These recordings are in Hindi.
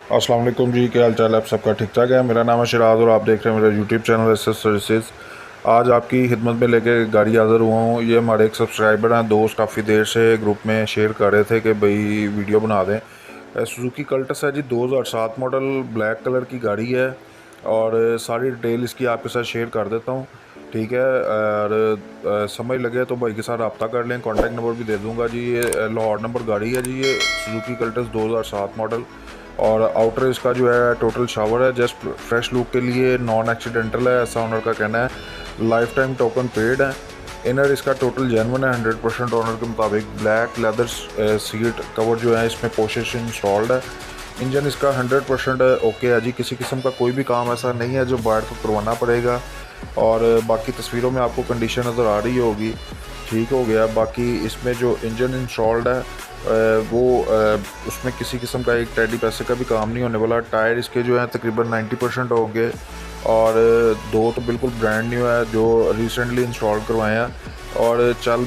अस्सलाम वालेकुम जी, क्या हाल चाल है? आप सबका ठीक ठाक है? मेरा नाम है शिराज और आप देख रहे हैं मेरा YouTube channel S S services. आज आपकी खिदमत में लेके गाड़ी हाज़िर हुआ हूँ। ये हमारे एक सब्सक्राइबर हैं, दोस्त काफ़ी देर से ग्रुप में शेयर कर रहे थे कि भाई वीडियो बना दें। सुजुकी कल्टस है जी, 2007 मॉडल, ब्लैक कलर की गाड़ी है और सारी डिटेल इसकी आपके साथ शेयर कर देता हूँ, ठीक है। और समझ लगे तो भाई के साथ रब्ता कर लें, कॉन्टैक्ट नंबर भी दे दूँगा जी। ये लाहौर नंबर गाड़ी है जी, ये सुजुकी कल्टस 2007 मॉडल। और आउटर इसका जो है टोटल शावर है, जस्ट फ्रेश लुक के लिए, नॉन एक्सीडेंटल है ऐसा ओनर का कहना है। लाइफ टाइम टोकन पेड है। इनर इसका टोटल जेन्युइन है 100% ओनर के मुताबिक। ब्लैक लेदर सीट कवर जो है इसमें पोशेस इंस्टॉल्ड है। इंजन इसका 100% ओके है जी, किसी किस्म का कोई भी काम ऐसा नहीं है जो बाहर को करवाना पड़ेगा। और बाकी तस्वीरों में आपको कंडीशन नज़र आ रही होगी, ठीक हो गया। बाकी इसमें जो इंजन इंस्टॉल्ड है वो उसमें किसी किस्म का एक टेडी पैसे का भी काम नहीं होने वाला। टायर इसके जो है तकरीबन 90% हो गए और दो तो बिल्कुल ब्रांड न्यू है जो रिसेंटली इंस्टॉल करवाए हैं और चल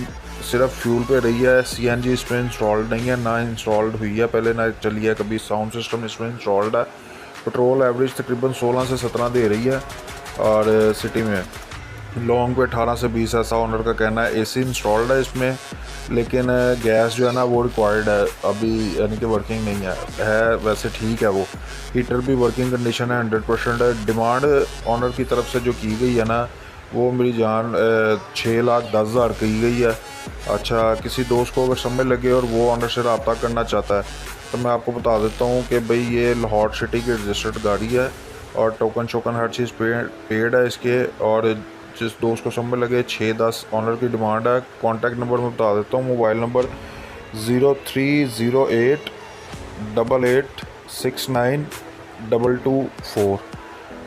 सिर्फ फ्यूल पे रही है। सीएनजी इसमें इंस्टॉल्ड नहीं है, ना इंस्टॉल्ड हुई है पहले, ना चली है कभी। साउंड सिस्टम इसमें इंस्टॉल्ड है। पेट्रोल एवरेज तकरीबन 16 से 17 दे रही है और सिटी में लॉन्ग पे 18 से 20 ऐसा ओनर का कहना है। एसी इंस्टॉल्ड है इसमें, लेकिन गैस जो है ना वो रिक्वायर्ड है अभी, यानी कि वर्किंग नहीं है वैसे ठीक है वो। हीटर भी वर्किंग कंडीशन है 100% है। डिमांड ओनर की तरफ से जो की गई है ना वो मेरी जान 6,10,000 की गई है। अच्छा, किसी दोस्त को अगर समझ लगे और वो ओनर से रब्ता करना चाहता है तो मैं आपको बता देता हूँ कि भाई ये लाहौर सिटी की रजिस्टर्ड गाड़ी है और टोकन शोकन हर चीज़ पेड है इसके। और जिस दोस्त को समझ लगे 6-10 ऑनर की डिमांड है। कॉन्टैक्ट नंबर मैं बता देता हूँ, मोबाइल नंबर 030888692224।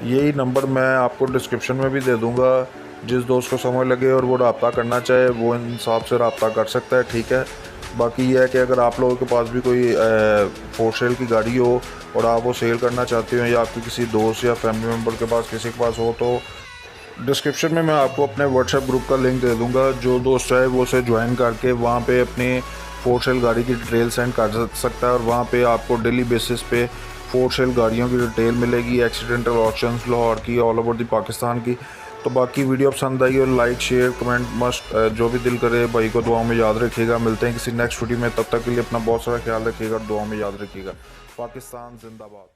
यही नंबर मैं आपको डिस्क्रिप्शन में भी दे दूँगा। जिस दोस्त को समझ लगे और वो रब्ता करना चाहे वो इन हिसाब से रब्ता कर सकता है, ठीक है। बाकी यह है कि अगर आप लोगों के पास भी कोई फोर सेल की गाड़ी हो और आप वो सेल करना चाहते हो या आपके किसी दोस्त या फैमिली मेम्बर के पास किसी के पास हो तो डिस्क्रिप्शन में मैं आपको अपने व्हाट्सएप ग्रुप का लिंक दे दूंगा। जो दोस्त चाहे वो उसे ज्वाइन करके वहाँ पे अपनी फोर सेल गाड़ी की डिटेल सेंड कर सकता है और वहाँ पे आपको डेली बेसिस पे फोर सेल गाड़ियों की डिटेल मिलेगी, एक्सीडेंटल ऑप्शंस लाहौर की, ऑल ओवर दी पाकिस्तान की। तो बाकी वीडियो पसंद आई और लाइक शेयर कमेंट मस्ट जो भी दिल करे। भाई को दुआओं में याद रखिएगा। मिलते हैं किसी नेक्स्ट वीडियो में, तब तक के लिए अपना बहुत सारा ख्याल रखिएगा और दुआओं में याद रखिएगा। पाकिस्तान जिंदाबाद।